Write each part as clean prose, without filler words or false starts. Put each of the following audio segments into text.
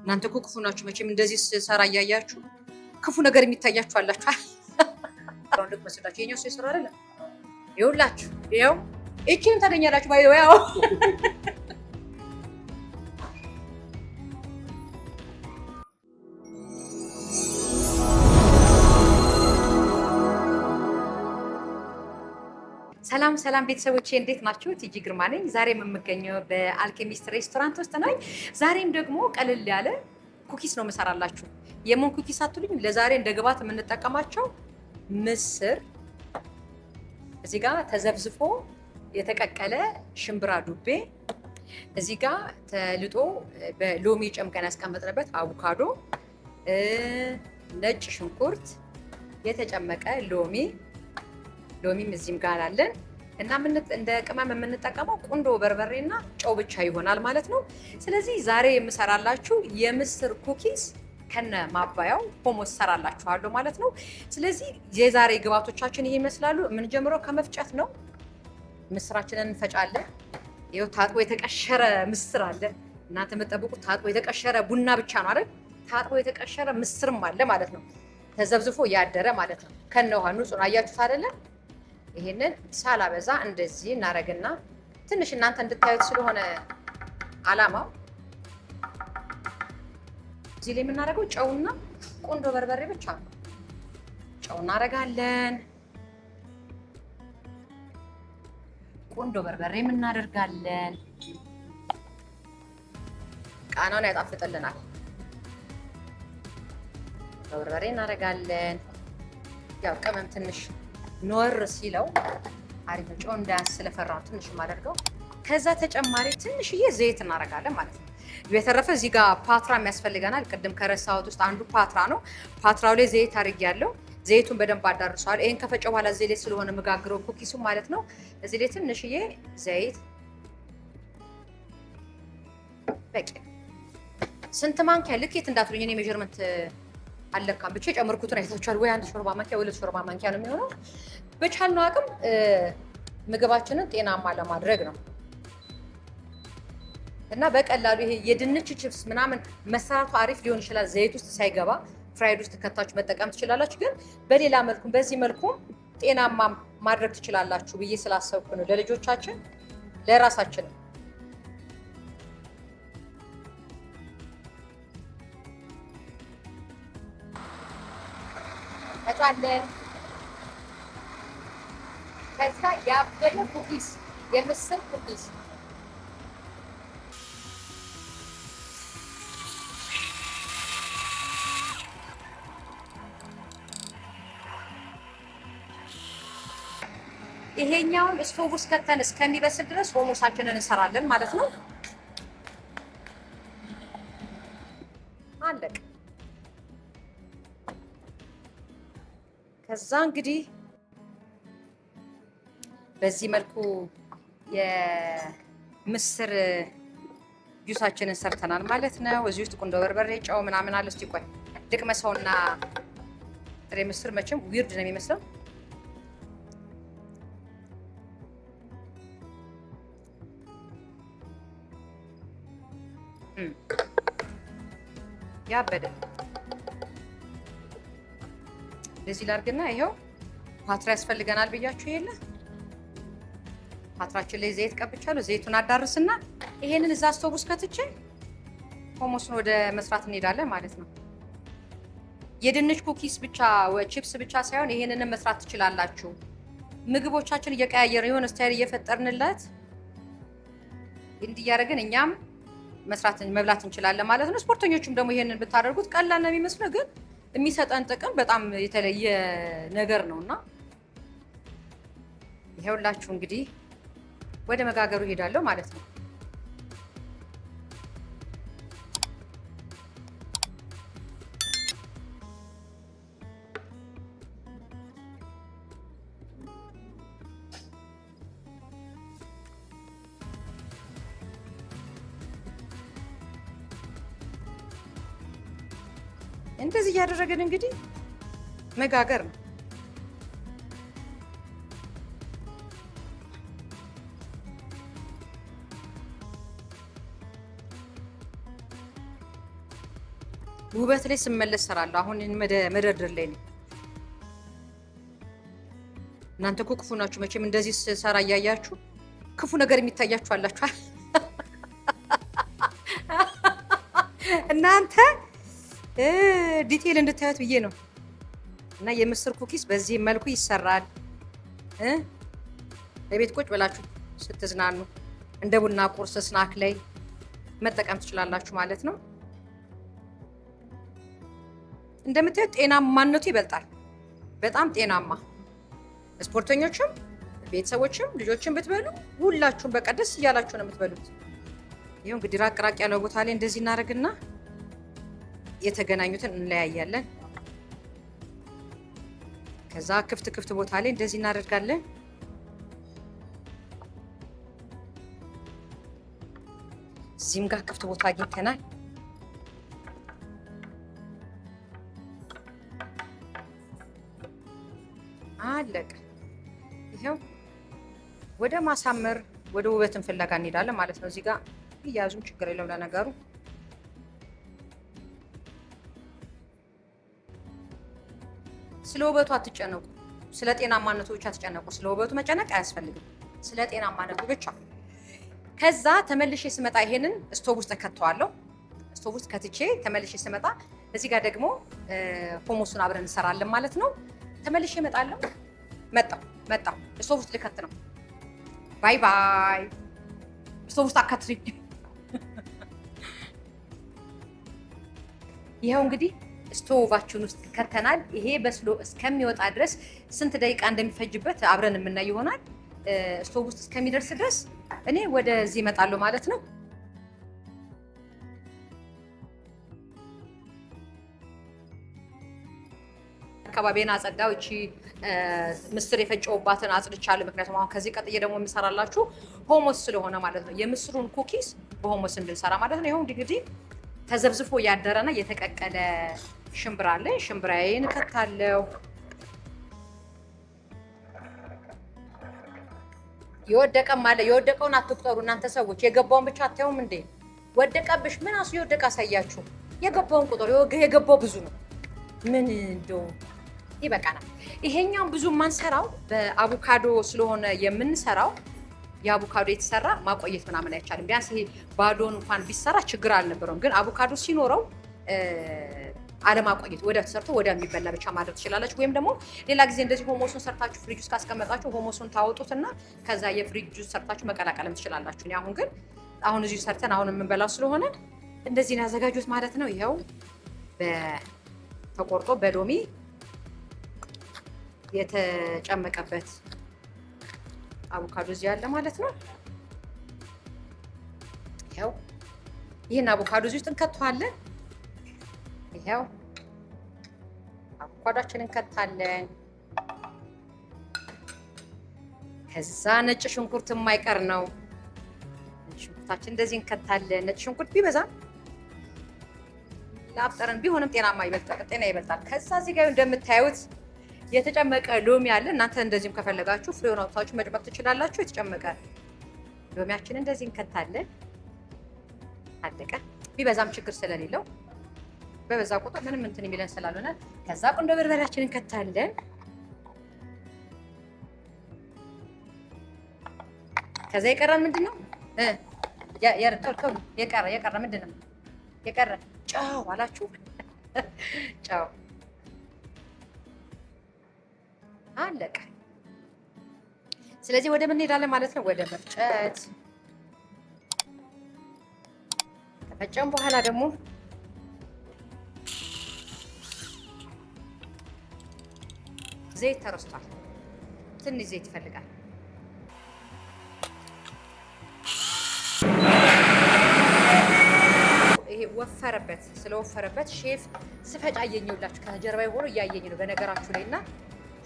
እናንተ እኮ ክፉ ናችሁ መቼም እንደዚህ ሰራ እያያችሁ ክፉ ነገር የሚታያችሁ አላችሁ። አሁን ልክ መስላችሁ የኛው ሰው ይሰራ አይደለ? ይኸውላችሁ ይኸው እቺን ታገኛላችሁ ባይ ያው ሰላም ሰላም ቤተሰቦቼ እንዴት ናችሁ? ቲጂ ግርማ ነኝ። ዛሬም የምገኘው በአልኬሚስት ሬስቶራንት ውስጥ ነኝ። ዛሬም ደግሞ ቀለል ያለ ኩኪስ ነው የምሰራላችሁ። የምን ኩኪስ አትሉኝ? ለዛሬ እንደ ግብዓት የምንጠቀማቸው ምስር፣ እዚህ ጋር ተዘብዝፎ የተቀቀለ ሽምብራ ዱቤ፣ እዚህ ጋር ተልጦ በሎሚ ጨምቀን ያስቀመጥንበት አቮካዶ፣ ነጭ ሽንኩርት፣ የተጨመቀ ሎሚም እዚህም ጋር አለን እና እንደ ቅመም የምንጠቀመው ቁንዶ በርበሬና ጨው ብቻ ይሆናል ማለት ነው። ስለዚህ ዛሬ የምሰራላችሁ የምስር ኩኪስ ከነ ማባያው ሆሞስ ሰራላችኋለሁ ማለት ነው። ስለዚህ የዛሬ ግብዓቶቻችን ይሄ ይመስላሉ። የምንጀምረው ከመፍጨት ነው። ምስራችንን እንፈጫለን። ይኸው ታጥቦ የተቀሸረ ምስር አለ። እናንተ የምትጠብቁት ታጥቦ የተቀሸረ ቡና ብቻ ነው አይደል? ታጥቦ የተቀሸረ ምስርም አለ ማለት ነው። ተዘብዝፎ ያደረ ማለት ነው። ከነ ውሃ ንጹህ አያችሁት አይደለ? ይሄንን ሳላበዛ እንደዚህ እናረግና ትንሽ እናንተ እንድታዩት ስለሆነ አላማው እዚህ ላይ የምናደርገው ጨውና ቁንዶ በርበሬ ብቻ ነው። ጨው እናደርጋለን፣ ቁንዶ በርበሬም እናደርጋለን። ቃናውን ያጣፍጥልናል። በርበሬ እናደርጋለን። ያው ቅመም ትንሽ ኖር ሲለው አሪፍ ነው። ጨው እንዳያስ ስለፈራው ትንሽ ማደርገው። ከዛ ተጨማሪ ትንሽዬ ዘይት እናደርጋለን ማለት ነው። በተረፈ እዚህ ጋር ፓትራ ያስፈልገናል። ቅድም ከረሳሁት ውስጥ አንዱ ፓትራ ነው። ፓትራው ላይ ዘይት አድርጌያለሁ። ዘይቱን በደንብ አዳርሰዋል። ይሄን ከፈጨ በኋላ እዚህ ላይ ስለሆነ መጋግረው ኩኪሱ ማለት ነው። እዚህ ላይ ትንሽዬ ዘይት በቂ። ስንት ማንኪያ ልኬት እንዳትሉኝ፣ እኔ ሜዠርመንት አለካም ብቻ የጨመርኩትን አይታችኋል ወይ? አንድ ሾርባ ማንኪያ ወይ 2 ሾርባ ማንኪያ ነው የሚሆነው። በቻልነው አቅም ምግባችንን ጤናማ ለማድረግ ነው እና በቀላሉ ይሄ የድንች ቺፕስ ምናምን መሰራቱ አሪፍ ሊሆን ይችላል። ዘይት ውስጥ ሳይገባ ፍራይድ ውስጥ ከታችሁ መጠቀም ትችላላችሁ። ግን በሌላ መልኩ በዚህ መልኩ ጤናማ ማድረግ ትችላላችሁ ብዬ ስላሰብኩ ነው። ለልጆቻችን ለራሳችን ተጫለን። ከዛ ያበደ ኩኪስ የምስር ኩኪስ ይሄኛውን ስቶቭ ውስጥ ከተን እስከሚበስል ድረስ ሆሞሳችንን እንሰራለን ማለት ነው። አለቅ። ከዛ እንግዲህ በዚህ መልኩ የምስር ጁሳችንን ሰርተናል ማለት ነው። እዚህ ውስጥ ቁንዶ በርበሬ፣ ጨው ምናምን አለ። እስቲ ቆይ ልቅመሰውና ጥሬ ምስር መቼም ዊርድ ነው የሚመስለው። ያበደ እንደዚህ ላድርግና ይኸው ፓትራ ያስፈልገናል ብያችሁ የለ ፓትራችን ላይ ዘይት ቀብቻለሁ። ዘይቱን አዳርስና ይሄንን እዛ ስቶቭ ውስጥ ከትቼ ሆሞስን ወደ መስራት እንሄዳለን ማለት ነው። የድንች ኩኪስ ብቻ ቺፕስ ብቻ ሳይሆን ይሄንንም መስራት ትችላላችሁ። ምግቦቻችን እየቀያየረ የሆነ ስታይል እየፈጠርንለት እንዲያረግን እኛም መስራት መብላት እንችላለን ማለት ነው። ስፖርተኞቹም ደግሞ ይሄንን ብታደርጉት ቀላል ነው የሚመስለው፣ ግን የሚሰጠን ጥቅም በጣም የተለየ ነገር ነውና ይሄውላችሁ እንግዲህ ወደ መጋገሩ ሄዳለሁ ማለት ነው። እንደዚህ እያደረግን እንግዲህ መጋገር ነው። ውበት ላይ ስመለስ እሰራለሁ። አሁን መደርደር ላይ ነው። እናንተ እኮ ክፉ ናችሁ መቼም። እንደዚህ ስሰራ እያያችሁ ክፉ ነገር የሚታያችሁ አላችኋል። እናንተ ዲቴል እንድታዩት ብዬ ነው። እና የምስር ኩኪስ በዚህ መልኩ ይሰራል። ለቤት ቁጭ ብላችሁ ስትዝናኑ እንደ ቡና ቁርስ ስናክ ላይ መጠቀም ትችላላችሁ ማለት ነው። እንደምታዩት ጤናማነቱ ይበልጣል። በጣም ጤናማ ስፖርተኞችም ቤተሰቦችም ልጆችን ብትበሉ ሁላችሁም በቃ ደስ እያላችሁ ነው የምትበሉት። ይኸው እንግዲህ ራቅ ራቅ ያለው ቦታ ላይ እንደዚህ እናደርግና የተገናኙትን እንለያያለን። ከዛ ክፍት ክፍት ቦታ ላይ እንደዚህ እናደርጋለን። እዚህም ጋር ክፍት ቦታ አግኝተናል። አለቀ። ይኸው ወደ ማሳመር ወደ ውበትን ፍለጋ እንሄዳለን ማለት ነው። እዚህ ጋር እያያዙም ችግር የለውም ለነገሩ። ስለ ውበቱ አትጨነቁ፣ ስለ ጤናማነቱ ብቻ ተጨነቁ። ስለ ውበቱ መጨነቅ አያስፈልግም፣ ስለ ጤናማነቱ ብቻ። ከዛ ተመልሼ ስመጣ ይሄንን ስቶቭ ውስጥ ከተዋለሁ። ስቶቭ ውስጥ ከትቼ ተመልሼ ስመጣ እዚህ ጋር ደግሞ ሆሞሱን አብረን እንሰራለን ማለት ነው። ተመልሼ እመጣለሁ። መጣሁ ስቶቭ ውስጥ ልከት ነው። ባይ ባይ። ስቶቭ ውስጥ አካትሪኝ። ይኸው እንግዲህ ስቶቫችን ውስጥ ከተናል። ይሄ በስሎ እስከሚወጣ ድረስ ስንት ደቂቃ እንደሚፈጅበት አብረን የምናይ ይሆናል። ስቶቭ ውስጥ እስከሚደርስ ድረስ እኔ ወደዚህ እመጣለሁ ማለት ነው። አካባቢና አጸዳው። እቺ ምስር የፈጨውባትን አጽድቻለሁ። ምክንያቱም አሁን ከዚህ ቀጥዬ ደግሞ የምሰራላችሁ ሆሞስ ስለሆነ ማለት ነው። የምስሩን ኩኪስ በሆሞስ እንድንሰራ ማለት ነው። ይኸው እንግዲህ ተዘብዝፎ ያደረና የተቀቀለ ሽምብራ አለ። ሽምብራዬን እከታለሁ። የወደቀም አለ። የወደቀውን አትቁጠሩ እናንተ ሰዎች። የገባውን ብቻ አታዩም እንዴ? ወደቀብሽ ምን አሱ የወደቀ አሳያችሁ። የገባውን ቁጥር የገባው ብዙ ነው። ምን እንደው ይበቃናል። ይሄኛው ብዙ ማንሰራው በአቮካዶ ስለሆነ የምንሰራው የአቮካዶ የተሰራ ማቆየት ምናምን አይቻልም። ቢያንስ ይሄ ባዶን እንኳን ቢሰራ ችግር አልነበረውም። ግን አቮካዶ ሲኖረው አለማቆየት ወዲያው ተሰርቶ ወዲያው የሚበላ ብቻ ማድረግ ትችላላችሁ። ወይም ደግሞ ሌላ ጊዜ እንደዚህ ሆሞሱን ሰርታችሁ ፍሪጅ ውስጥ ካስቀመጣችሁ ሆሞሱን ታወጡትና ከዛ የፍሪጅ ጁስ ሰርታችሁ መቀላቀልም ትችላላችሁ። እኔ አሁን ግን እዚሁ ሰርተን አሁን የምንበላው ስለሆነ እንደዚህ ነው ያዘጋጁት ማለት ነው። ይኸው ተቆርጦ በሎሚ የተጨመቀበት አቮካዶ እዚህ ያለ ማለት ነው። ይኸው ይህን አቮካዶ እዚህ ውስጥ እንከተዋለን። ይኸው አቮካዶአችንን እንከታለን። ከዛ ነጭ ሽንኩርት የማይቀር ነው። ነጭ ሽንኩርታችን እንደዚህ እንከታለን። ነጭ ሽንኩርት ቢበዛም ለአፍጠረን ቢሆንም ጤናማ ይበልጣል፣ ጤና ይበልጣል። ከዛ እዚህ ጋር እንደምታዩት የተጨመቀ ሎሚ አለ። እናንተ እንደዚህም ከፈለጋችሁ ፍሬውን አውጥታችሁ መጨመቅ ትችላላችሁ። የተጨመቀ ሎሚያችንን እንደዚህ እንከታለን። አለቀ። ቢበዛም ችግር ስለሌለው በበዛ ቁጥር ምንም እንትን የሚለን ስላልሆነ ከዛ ቁንዶ በርበሬያችንን እንከታለን። ከዛ የቀረን ምንድን ነው? የቀረ ምንድን ነው? የቀረ ጨው አላችሁ። ጨው አለቀ። ስለዚህ ወደ ምን እንሄዳለን ማለት ነው? ወደ መፍጨት። ከፈጨን በኋላ ደግሞ ዘይት ተረስቷል። ትንሽ ዘይት ይፈልጋል። ይሄ ወፈረበት። ስለወፈረበት ሼፍ ስፈጫ አየኝውላችሁ ከጀርባዬ ሆኖ እያየኝ ነው በነገራችሁ ላይ እና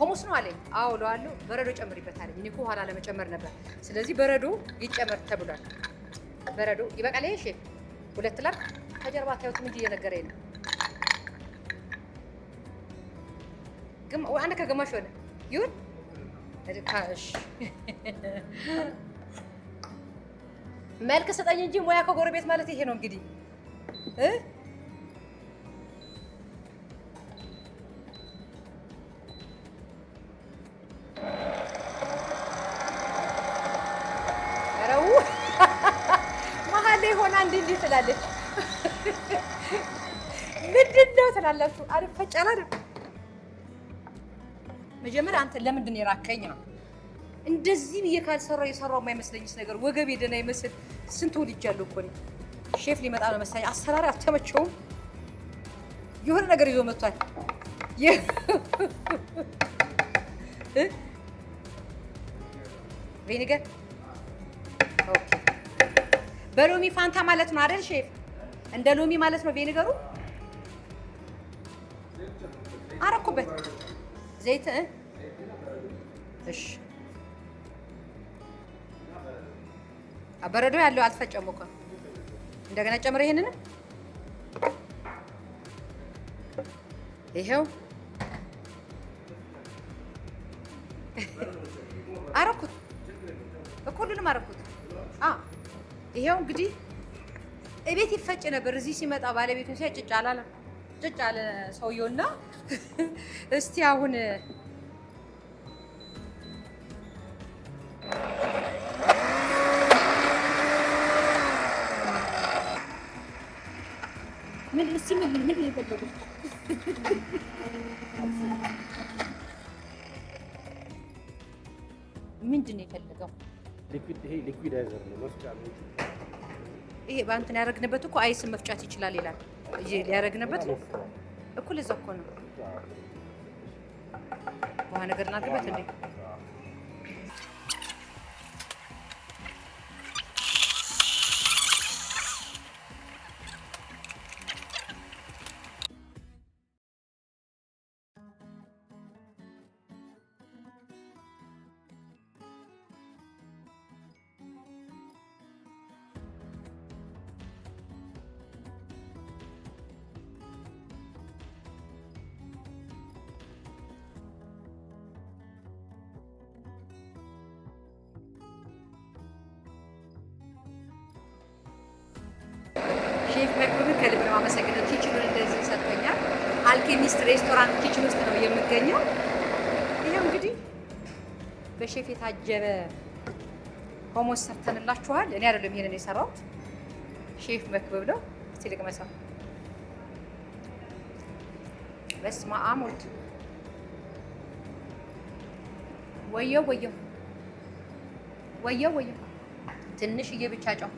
ሆሞስ ነው አለኝ። አዎ እለዋለሁ። በረዶ ጨምሪበት አለኝ። እኔ እኮ ኋላ ለመጨመር ነበር። ስለዚህ በረዶ ይጨመር ተብሏል። በረዶ ይበቃል። ይሄ ሼፍ ሁለት ላር ከጀርባ ታዩትም እንጂ እየነገረኝ ነው። አንድ ከግማሽ ሆነ ይሁን። መልክ ስጠኝ እንጂ ሙያ ከጎረቤት ማለት ይሄ ነው እንግዲህ። ትላለች። ምንድን ነው ትላላችሁ? አሪፍ ፈጫላ አይደል? መጀመሪያ አንተ ለምንድን ነው የራከኝ ነው? እንደዚህ ብዬ ካልሰራው የሰራው የማይመስለኝስ ነገር ወገብ የደና ይመስል ስንት ወልጃለሁ እኮ ነው። ሼፍ ሊመጣ ነው መሰለኝ። አሰራሪ አልተመቸውም። የሆነ ነገር ይዞ መጥቷል። ቪኒገር ኦኬ። በሎሚ ፋንታ ማለት ነው አይደል ሼፍ? እንደ ሎሚ ማለት ነው ቪኒገሩ። አረኩበት ዘይት። እሺ በረዶ ያለው አልፈጨም እኮ እንደገና ጨምረ። ይሄንን ይሄው አረኩት እኮ ሁሉንም አረኩት። ይሄው እንግዲህ እቤት ይፈጭ ነበር። እዚህ ሲመጣ ባለቤቱን ሲያይ ጭጭ አላለም። ጭጭ አለ ሰውየውና እስቲ አሁን ምን ይፈልጋል? ምንድን ነው የፈለገው? ሊኩዊዳይዘር ነው መፍጫ ነው። ይሄ በእንትን ያደረግንበት እኮ አይስን መፍጫት ይችላል ይላል። ሊያደረግንበት ነው እኮ ለዛ እኮ ነው። ውሃ ነገር እናድርግበት እንዴ? ሼፍ መክብብን ከልብ ነው አመሰግናለሁ። ኪችኑን እንደዚህ ሰጥቶኛል። አልኬሚስት ሬስቶራንት ኪችን ውስጥ ነው የምገኘው። ይሄው እንግዲህ በሼፍ የታጀበ ሆሞስ ሰርተንላችኋል። እኔ አይደለም ይሄንን የሰራሁት ሼፍ መክብብ ነው። እስቲ ልቅመሰው። በስመ አብ ወልድ ወየው ወየው ወየው ወየው። ትንሽዬ ብቻ ጨው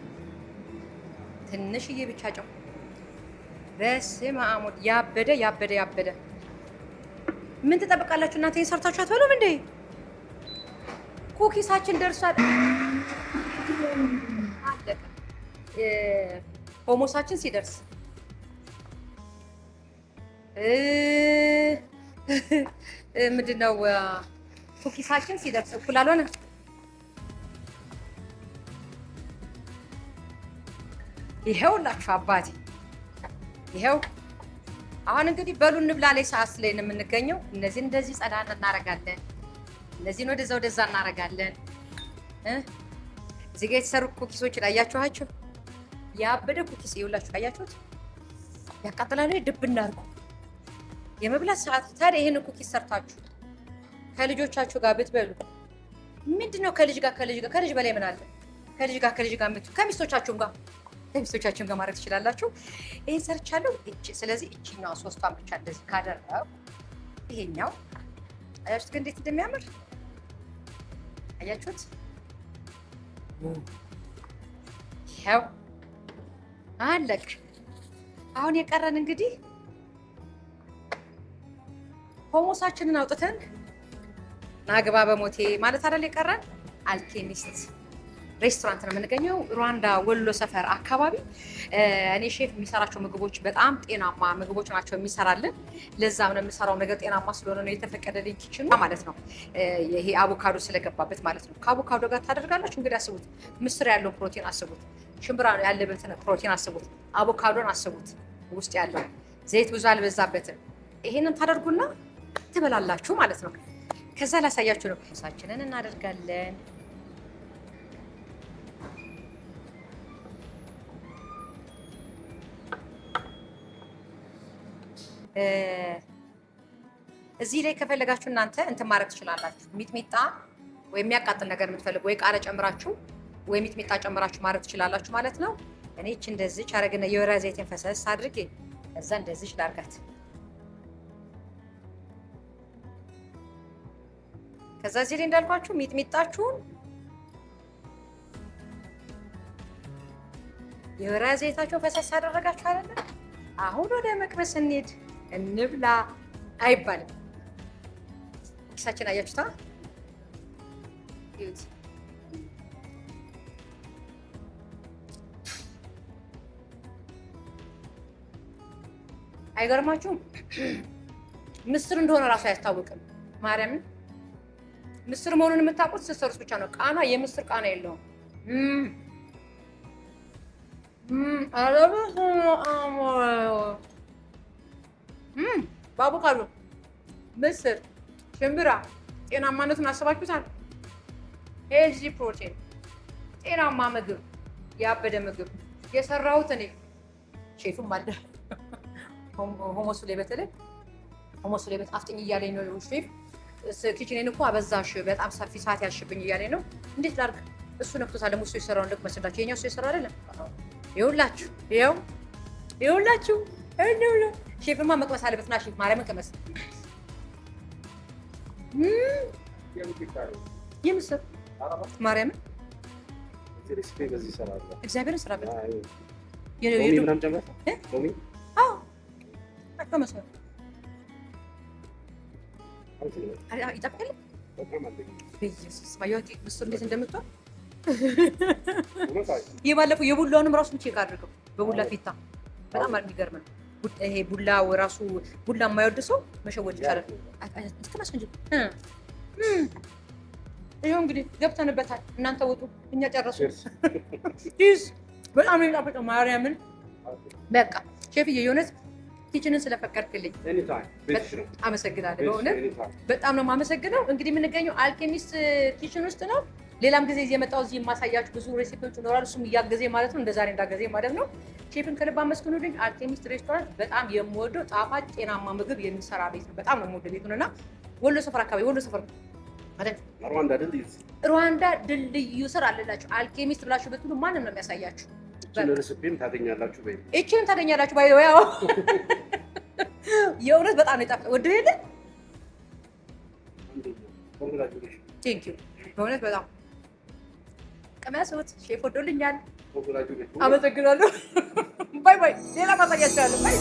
ትንሽዬ ብቻ ጨው። በስመ አብ ወልድ ያበደ ያበደ ያበደ። ምን ትጠብቃላችሁ እናንተ? የሰርታችሁ አትበሉም እንዴ? ኩኪሳችን ደርሷል። አለቀ። ሆሞሳችን ሲደርስ ምንድነው ኩኪሳችን ሲደርስ እኩል አልሆነ። ይሄውላችሁ አባቴ ይሄው። አሁን እንግዲህ በሉ እንብላ ላይ ሰዓት ላይ ነው የምንገኘው። እነዚህ እንደዚህ ጸዳ እናደርጋለን። እነዚህን ወደዛ እናደርጋለን። እዚህ ጋር የተሰሩ ኩኪሶችን አያችኋቸው? ያበደ ኩኪስ ይኸውላችሁ፣ አያችሁት? ያቃጥላሉ። ድብ እናድርጉ። የመብላት ሰዓት ታዲያ ይሄን ኩኪስ ሰርታችሁ ከልጆቻችሁ ጋር ብትበሉ ምንድነው? ከልጅ በላይ ምን አለ? ከልጅ ጋር ከሚስቶቻችሁም ጋር ማድረግ ትችላላችሁ። ይሄን ሰርቻለሁ። ስለዚህ እቺኛው ሶስቷን ብቻ እንደዚህ ካደረኩ ይሄኛው አያችሁት ግን እንዴት እንደሚያምር አያችሁት? ይሄው አለቅ። አሁን የቀረን እንግዲህ ሆሞሳችንን አውጥተን ናግባ በሞቴ ማለት አይደል የቀረን። አልኬሚስት ሬስቶራንት ነው የምንገኘው፣ ሩዋንዳ ወሎ ሰፈር አካባቢ። እኔ ሼፍ የሚሰራቸው ምግቦች በጣም ጤናማ ምግቦች ናቸው የሚሰራልን። ለዛም ነው የምሰራው ነገር ጤናማ ስለሆነ ነው የተፈቀደልኝ ኪችኑ ማለት ነው። ይሄ አቮካዶ ስለገባበት ማለት ነው። ከአቮካዶ ጋር ታደርጋላችሁ እንግዲህ አስቡት። ምስር ያለው ፕሮቲን አስቡት፣ ሽምብራ ያለበትን ፕሮቲን አስቡት፣ አቮካዶን አስቡት፣ ውስጥ ያለው ዘይት ብዙ አልበዛበትም። ይሄንን ታደርጉና ትበላላችሁ ማለት ነው። ከዛ ላሳያችሁ ነው። ሳችንን እናደርጋለን። እዚህ ላይ ከፈለጋችሁ እናንተ እንትን ማድረግ ትችላላችሁ። ሚጥሚጣ ወይ የሚያቃጥል ነገር የምትፈልጉ ወይ ቃሪያ ጨምራችሁ ወይ ሚጥሚጣ ጨምራችሁ ማድረግ ትችላላችሁ ማለት ነው። እኔ እቺ እንደዚህ አረግና የወይራ ዘይትን ፈሰስ አድርጌ እዛ እንደዚህ ላርጋት። ከዛ እዚህ ላይ እንዳልኳችሁ ሚጥሚጣችሁን የወይራ ዘይታችሁን ፈሰስ አደረጋችሁ አይደለ? አሁን ወደ መቅመስ እንሂድ። እንብላ አይባልም። ኪሳችን አያችሁታ? ይሁት አይገርማችሁም? ምስር እንደሆነ እራሱ አያስታውቅም። ማርያምን ምስር መሆኑን የምታውቁት ስትሰሩት ብቻ ነው። ቃና የምስር ቃና የለውም። በአቮካዶ ምስር፣ ሽምብራ ጤናማነቱን አስባችሁታል? ሄልዚ ፕሮቲን፣ ጤናማ ምግብ፣ ያበደ ምግብ የሰራሁት እኔ ሼፍም አለ ሆሞሱ ላይ በተለይ ሆሞሱ ላይ በጣም አፍጥኝ እያለኝ ነው ሼፍ። ኪችኔን እኮ አበዛሽ፣ በጣም ሰፊ ሰዓት ያልሽብኝ እያለኝ ነው። እንዴት ላድርግ? እሱ ነክቶታል። ደግሞ እሱ የሰራውን ልክ መስላችሁ የኛው እሱ የሰራው አይደለም። ይኸውላችሁ ይኸውላችሁ ሼፍማ መቅመስ አለበት። ና ሼፍ ማርያምን ቅመስ። የምስር ማርያምን እግዚአብሔርን ስራበት ይጠቅል ምስር እንዴት እንደምትሆን የባለፈው የቡላውንም ራሱን ቼክ አድርገው። በቡላ ፊታ በጣም የሚገርም ነው። ይሄ ቡላው ራሱ ቡላ የማይወድ ሰው መሸወድ ይቻላል። እስከማስ እንጂ ይኸው እንግዲህ ገብተንበታል። እናንተ ወጡ፣ እኛ ጨረሱ። በጣም ነው የሚጣፍጠው ማርያምን። በቃ ሼፍዬ የሆነት ኪችንን ስለፈቀድክልኝ አመሰግናለሁ። በእውነት በጣም ነው የማመሰግነው። እንግዲህ የምንገኘው አልኬሚስት ኪችን ውስጥ ነው። ሌላም ጊዜ የመጣው እዚህ የማሳያችሁ ብዙ ሬሲፒዎች ይኖራሉ። እሱም እያገዜ ማለት ነው፣ እንደዛሬ እንዳገዜ ማለት ነው። ሼፍን ከልብ አመስግኑልኝ። አልኬሚስት ሬስቶራንት በጣም የምወደው ጣፋጭ ጤናማ ምግብ የሚሰራ ቤት ነው። በጣም ነው የምወደው ቤቱን እና ወሎ ሰፈር አካባቢ ወሎ ሰፈር ማለት ሩዋንዳ ድልድዩ ስር አለላችሁ። አልኬሚስት ብላችሁ ብትሉ ማንም ነው የሚያሳያችሁ። ሬሲፒም ታገኛላችሁ በይ እቺን ታገኛላችሁ ባይ ያው የእውነት በጣም ነው የጣፈጠው። ወደ ሄደ ቴንክ ዩ በእውነት በጣም ቀመሱት። ሼፍ ወዶልኛል። አመሰግናለሁ። ባይ ባይ። ሌላ ማሳያችኋለሁ። ባይ